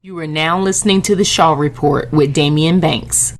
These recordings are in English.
You are now listening to the Shaw Report with Damian Banks.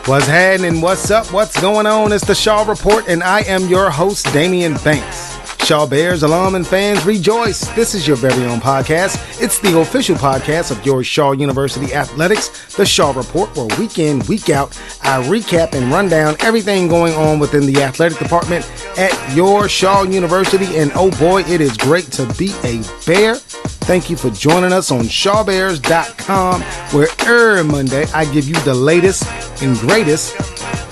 What's happening? What's up? What's going on? It's the Shaw Report, and I am your host, Damian Banks. Shaw Bears alum and fans rejoice. This is your very own podcast. It's the official podcast of your Shaw University Athletics, the Shaw Report, where week in, week out, I recap and run down everything going on within the athletic department at your Shaw University. And oh boy, it is great to be a Bear. Thank you for joining us on ShawBears.com, where every Monday I give you the latest and greatest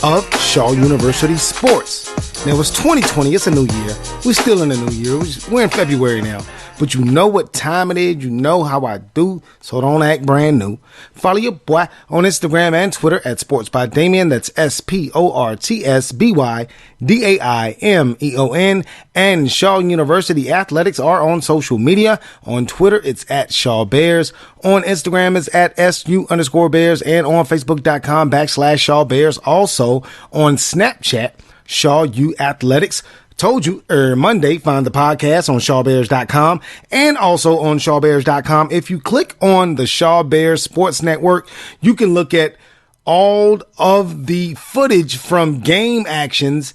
of Shaw University sports. Now, it's 2020. It's a new year. We're still in the new year. We're in February now. But you know what time it is. You know how I do. So don't act brand new. Follow your boy on Instagram and Twitter at Sports by Damian. That's SportsByDamion. And Shaw University Athletics are on social media. On Twitter, it's at Shaw Bears. On Instagram, it's at SU_Bears. And on Facebook.com/Shaw Bears. Also on Snapchat, ShawU Athletics. Told you Monday, find the podcast on ShawBears.com and also on ShawBears.com. If you click on the Shaw Bears Sports Network, you can look at all of the footage from game actions,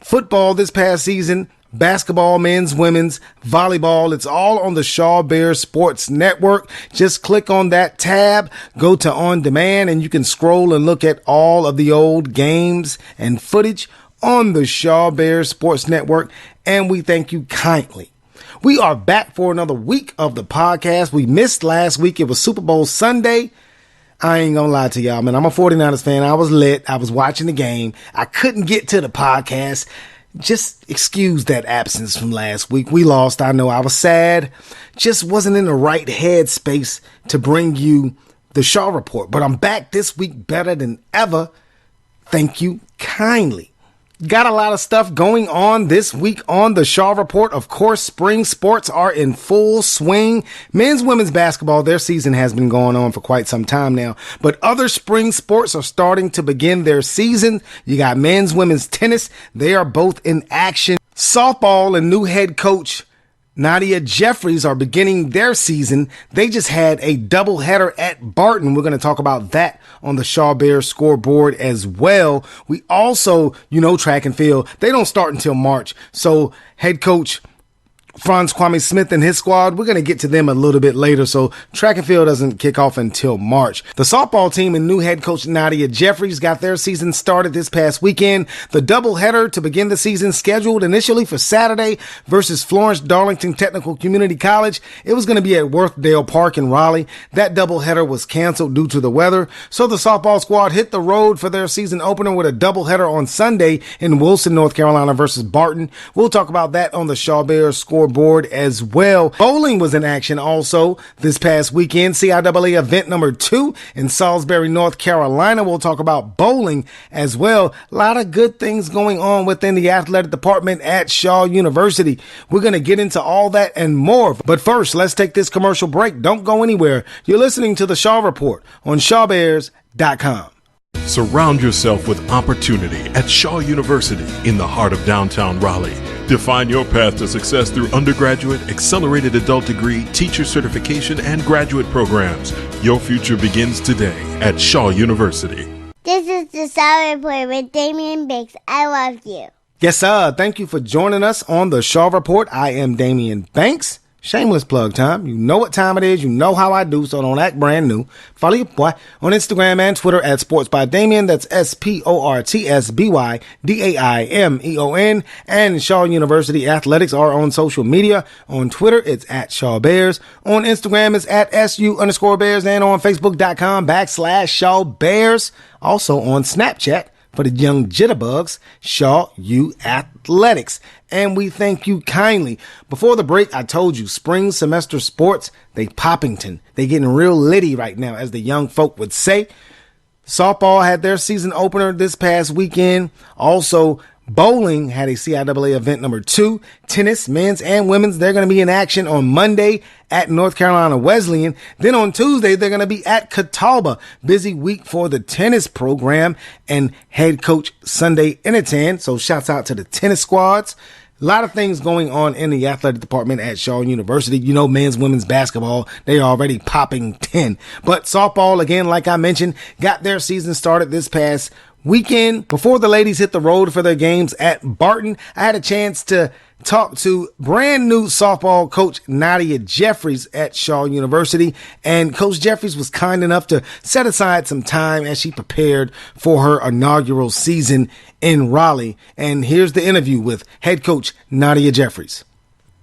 football this past season, basketball, men's, women's, volleyball. It's all on the Shaw Bears Sports Network. Just click on that tab, go to On Demand, and you can scroll and look at all of the old games and footage on the Shaw Bears Sports Network, and we thank you kindly. We are back for another week of the podcast. We missed last week. It was Super Bowl Sunday. I ain't gonna lie to y'all, man. I'm a 49ers fan. I was lit. I was watching the game. I couldn't get to the podcast. Just excuse that absence from last week. We lost. I know I was sad. Just wasn't in the right headspace to bring you the Shaw Report. But I'm back this week better than ever. Thank you kindly. Got a lot of stuff going on this week on the Shaw Report. Of course, spring sports are in full swing. Men's, women's basketball, their season has been going on for quite some time now. But other spring sports are starting to begin their season. You got men's, women's tennis. They are both in action. Softball and new head coach Nadia Jefferies are beginning their season. They just had a doubleheader at Barton. We're going to talk about that on the Shaw Bears Scoreboard as well. We also, track and field, they don't start until March. So head coach Franz Kwame Smith and his squad, we're going to get to them a little bit later, so track and field doesn't kick off until March. The softball team and new head coach Nadia Jefferies got their season started this past weekend. The doubleheader to begin the season scheduled initially for Saturday versus Florence Darlington Technical Community College. It was going to be at Worthdale Park in Raleigh. That doubleheader was canceled due to the weather, so the softball squad hit the road for their season opener with a doubleheader on Sunday in Wilson, North Carolina versus Barton. We'll talk about that on the Shaw Bears Scoreboard as well. Bowling was in action also this past weekend. CIAA event number 2 in Salisbury, North Carolina. We'll talk about bowling as well. A lot of good things going on within the athletic department at Shaw University. We're going to get into all that and more. But first, let's take this commercial break. Don't go anywhere. You're listening to the Shaw Report on ShawBears.com. Surround yourself with opportunity at Shaw University in the heart of downtown Raleigh. Define your path to success through undergraduate, accelerated adult degree, teacher certification, and graduate programs. Your future begins today at Shaw University. This is the Shaw Report with Damian Banks. I love you. Yes, sir. Thank you for joining us on the Shaw Report. I am Damian Banks. Shameless plug time. You know what time it is. You know how I do, so don't act brand new. Follow your boy on Instagram and Twitter at Sports by Damian. That's SportsByDamion. And Shaw University Athletics are on social media. On Twitter, it's at Shaw Bears. On Instagram, it's at SU_Bears. And on Facebook.com/Shaw Bears. Also on Snapchat, for the young jitterbugs, ShawU Athletics. And we thank you kindly. Before the break, I told you, spring semester sports, they poppington. They getting real litty right now, as the young folk would say. Softball had their season opener this past weekend. Also, Bowling had a CIAA event number 2. Tennis, men's and women's, they're going to be in action on Monday at North Carolina Wesleyan. Then on Tuesday, they're going to be at Catawba. Busy week for the tennis program and head coach Sunday Initan. So shouts out to the tennis squads. A lot of things going on in the athletic department at Shaw University. You know, men's, women's basketball, they're already popping 10. But softball, again, like I mentioned, got their season started this past weekend. Before the ladies hit the road for their games at Barton, I had a chance to talk to brand new softball coach Nadia Jefferies at Shaw University. And Coach Jefferies was kind enough to set aside some time as she prepared for her inaugural season in Raleigh. And here's the interview with head coach Nadia Jefferies.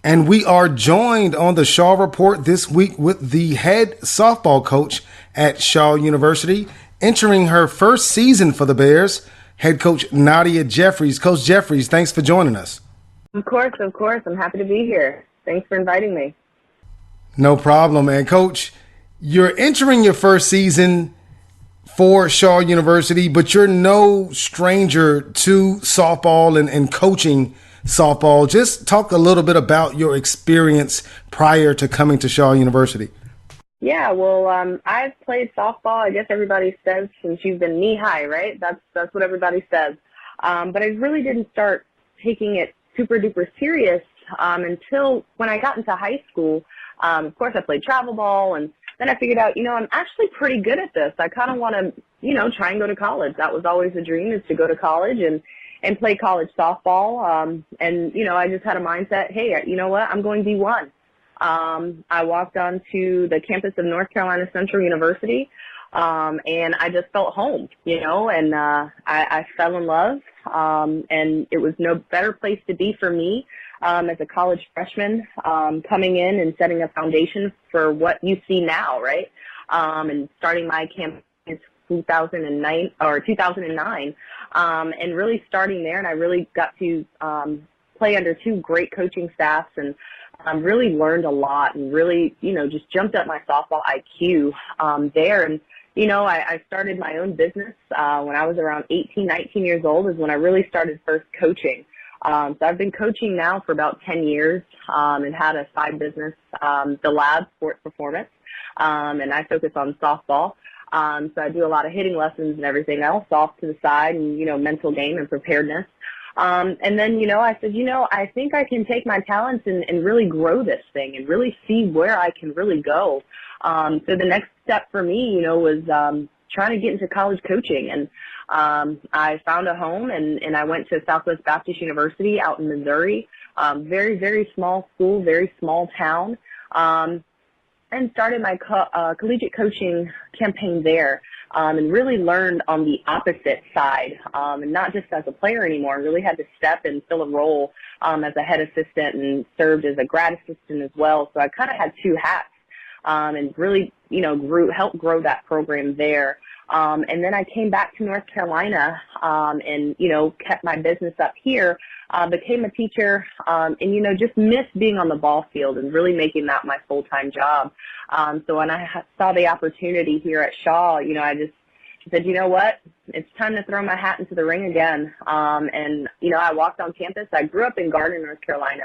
And we are joined on the Shaw Report this week with the head softball coach at Shaw University, entering her first season for the Bears, head coach Nadia Jefferies. Coach Jefferies, thanks for joining us. Of course. I'm happy to be here. Thanks for inviting me. No problem. And Coach, you're entering your first season for Shaw University, but you're no stranger to softball and coaching softball. Just talk a little bit about your experience prior to coming to Shaw University. Yeah, well, I've played softball, I guess everybody says, since you've been knee-high, right? That's what everybody says. But I really didn't start taking it super-duper serious until when I got into high school. Of course, I played travel ball, and then I figured out, I'm actually pretty good at this. I kind of want to, try and go to college. That was always a dream, is to go to college and play college softball. And, I just had a mindset, hey, you know what, I'm going D1. I walked onto the campus of North Carolina Central University, and I just felt home, and I fell in love, and it was no better place to be for me as a college freshman, coming in and setting a foundation for what you see now, right? And starting my campus in 2009, and really starting there, and I really got to play under 2 great coaching staffs, and really learned a lot, and really, just jumped up my softball IQ there. And, I started my own business when I was around 18, 19 years old is when I really started first coaching. So I've been coaching now for about 10 years and had a side business, the Lab Sports Performance, and I focus on softball. So I do a lot of hitting lessons and everything else off to the side, and, mental game and preparedness. And then, I said, I think I can take my talents and really grow this thing and really see where I can really go. So the next step for me, was trying to get into college coaching. And I found a home, and I went to Southwest Baptist University out in Missouri, very, very small school, very small town, and started my collegiate coaching campaign there. And really learned on the opposite side, and not just as a player anymore. I really had to step and fill a role as a head assistant and served as a grad assistant as well. So I kind of had 2 hats, and really, helped grow that program there. And then I came back to North Carolina, and, kept my business up here, became a teacher, and, just missed being on the ball field and really making that my full-time job. So when I saw the opportunity here at Shaw, I just said, you know what, it's time to throw my hat into the ring again. And, I walked on campus. I grew up in Gardner, North Carolina,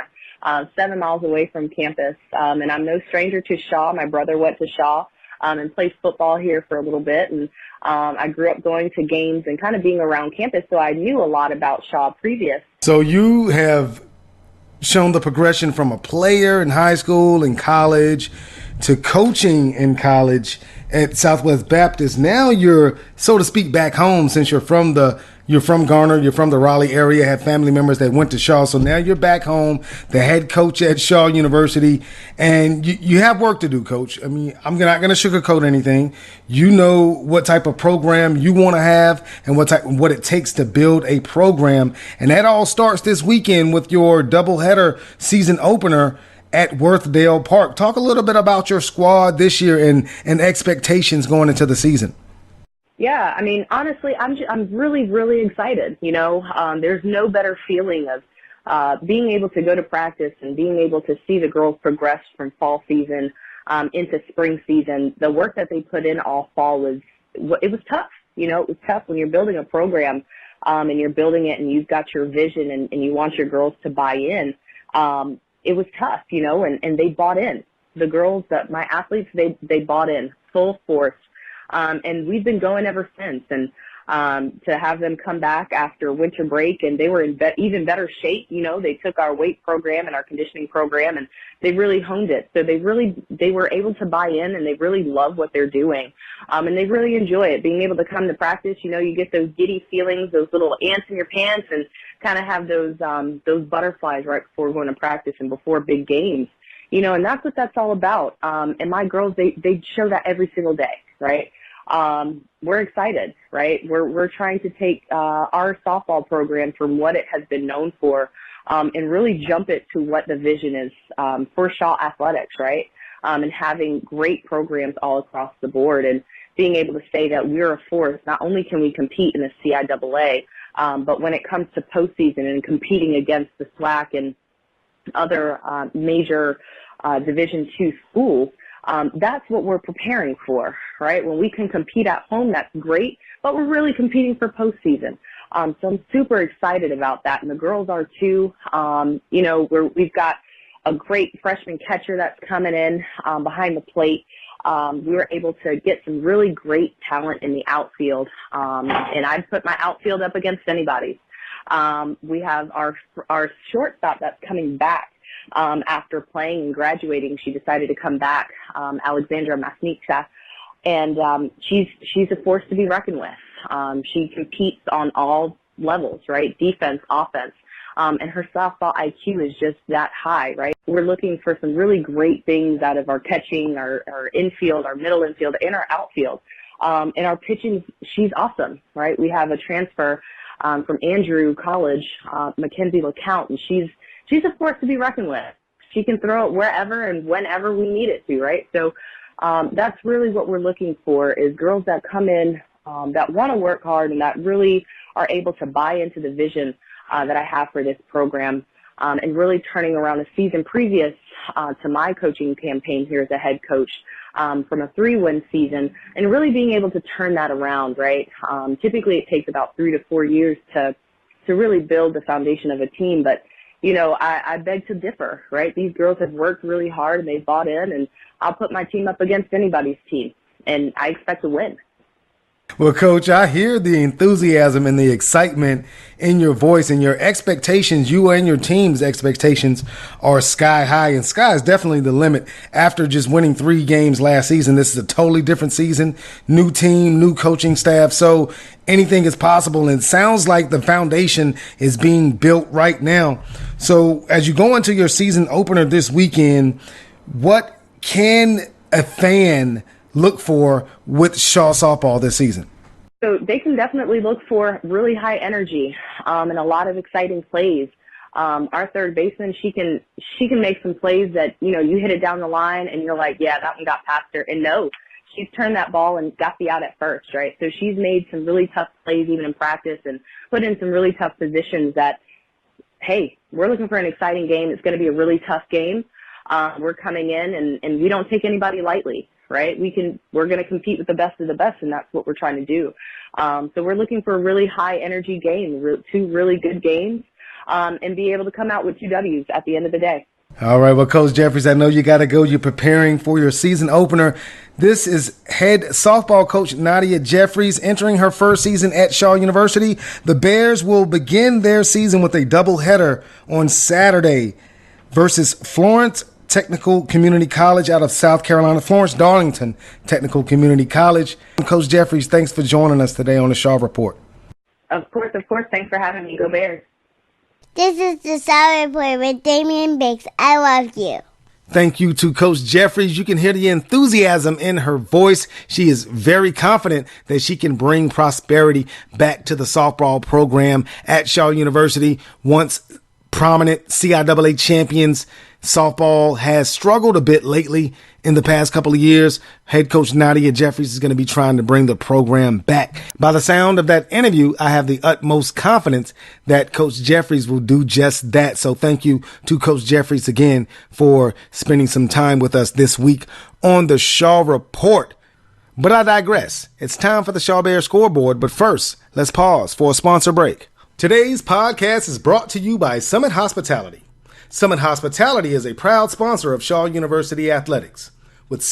7 miles away from campus. And I'm no stranger to Shaw. My brother went to Shaw and played football here for a little bit. And I grew up going to games and kind of being around campus, so I knew a lot about Shaw previous. So you have shown the progression from a player in high school and college to coaching in college at Southwest Baptist. Now you're, so to speak, back home, since you're from Garner, you're from the Raleigh area, have family members that went to Shaw. So now you're back home, the head coach at Shaw University, and you have work to do, Coach. I mean, I'm not going to sugarcoat anything. You know what type of program you want to have and what it takes to build a program. And that all starts this weekend with your doubleheader season opener at Worthdale Park. Talk a little bit about your squad this year and expectations going into the season. Yeah, I mean, honestly, I'm really, really excited. There's no better feeling of being able to go to practice and being able to see the girls progress from fall season into spring season. The work that they put in all fall was tough. It was tough when you're building a program and you're building it and you've got your vision and you want your girls to buy in, it was tough, and they bought in. The girls, my athletes, they bought in full force. And we've been going ever since. And to have them come back after winter break, and they were in even better shape. They took our weight program and our conditioning program, and they really honed it. So they were able to buy in, and they really love what they're doing. And they really enjoy it. Being able to come to practice, you get those giddy feelings, those little ants in your pants, and kind of have those butterflies right before going to practice and before big games. And that's what that's all about. And my girls, they show that every single day, right? We're excited, right? We're trying to take our softball program from what it has been known for, and really jump it to what the vision is for Shaw Athletics, right? And having great programs all across the board, and being able to say that we're a force. Not only can we compete in the CIAA, but when it comes to postseason and competing against the SWAC and other major Division II schools, that's what we're preparing for, right? When we can compete at home, that's great, but we're really competing for postseason. So I'm super excited about that, and the girls are too. We've got a great freshman catcher that's coming in behind the plate. We were able to get some really great talent in the outfield, and I'd put my outfield up against anybody's. We have our shortstop that's coming back. After playing and graduating, she decided to come back, Alexandra Masnica, and she's a force to be reckoned with. She competes on all levels, right? Defense, offense, and her softball IQ is just that high, right? We're looking for some really great things out of our catching, our infield, our middle infield, and our outfield. And our pitching, she's awesome, right? We have a transfer from Andrew College, Mackenzie LeCount, and she's a force to be reckoned with. She can throw it wherever and whenever we need it to, right? So that's really what we're looking for, is girls that come in that want to work hard and that really are able to buy into the vision that I have for this program, and really turning around a season previous to my coaching campaign here as a head coach, from a 3-win season, and really being able to turn that around, right? Typically it takes about 3 to 4 years to really build the foundation of a team, but I beg to differ, right? These girls have worked really hard and they've bought in, and I'll put my team up against anybody's team, and I expect to win. Well, Coach, I hear the enthusiasm and the excitement in your voice, and your expectations, you and your team's expectations, are sky high, and sky is definitely the limit. After just winning 3 games last season, this is a totally different season, new team, new coaching staff, so anything is possible, and it sounds like the foundation is being built right now. So as you go into your season opener this weekend, what can a fan look for with Shaw softball this season? So they can definitely look for really high energy and a lot of exciting plays. Our third baseman, she can make some plays that, you hit it down the line and you're like, yeah, that one got past her. And no, she's turned that ball and got the out at first, right? So she's made some really tough plays even in practice and put in some really tough positions that, hey, we're looking for an exciting game. It's going to be a really tough game. We're coming in and we don't take anybody lightly. Right? We're going to compete with the best of the best, and that's what we're trying to do. So we're looking for a really high energy game, 2 really good games, and be able to come out with 2 W's at the end of the day. All right. Well, Coach Jefferies, I know you got to go. You're preparing for your season opener. This is head softball coach Nadia Jefferies entering her first season at Shaw University. The Bears will begin their season with a doubleheader on Saturday versus Florence Technical Community College out of South Carolina, Florence Darlington Technical Community College. Coach Jefferies, thanks for joining us today on the Shaw Report. Of course. Thanks for having me. Go Bears. This is the Shaw Report with Damian Biggs. I love you. Thank you to Coach Jefferies. You can hear the enthusiasm in her voice. She is very confident that she can bring prosperity back to the softball program at Shaw University. Once prominent CIAA champions, softball has struggled a bit lately in the past couple of years. Head coach Nadia Jefferies is going to be trying to bring the program back. By the sound of that interview, I have the utmost confidence that Coach Jefferies will do just that. So thank you to Coach Jefferies again for spending some time with us this week on the Shaw Report. But I digress. It's time for the Shaw Bears Scoreboard, but first, let's pause for a sponsor break. Today's podcast is brought to you by Summit Hospitality. Summit Hospitality is a proud sponsor of Shaw University Athletics. With